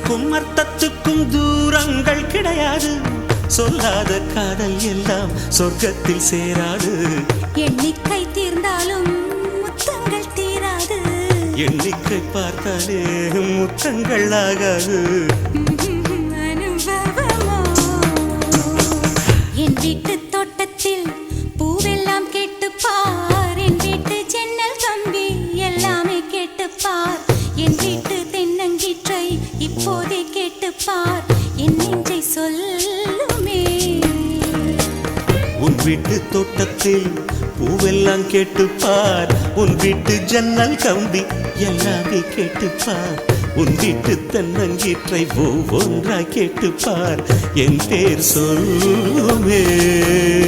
சொல்லுக்கும் அர்த்தத்துக்கும் தூரங்கள் கிடையாது. சொல்லாத காதல் எல்லாம் சொர்க்கத்தில் சேராது. எண்ணிக்கை தீர்ந்தாலும் முத்தங்கள் தீராது. எண்ணிக்கை பார்த்தாலே முத்தங்கள் ஆகாது. அனுபவமோ என் வீட்டு தோட்டத்தில் பூவெல்லாம் கேட்டுப்பார். என் வீட்டு ஜன்னல் கம்பி எல்லாமே கேட்டுப்பார். என் வீட்டு தென்னங்கீற்றை இப்போதே கேட்டுப்பார். என் நெஞ்சை சொல்லுமே. உன் வீட்டு தோட்டத்தில் பூவெல்லாம் கேட்டுப்பார். உன் வீட்டு ஜன்னல் கம்பி எல்லாமே கேட்டுப்பார். உன் வீட்டு தென்னங்கீற்றை ஒவ்வொன்றாய் கேட்டுப்பார். என் பேர் சொல்லுமே.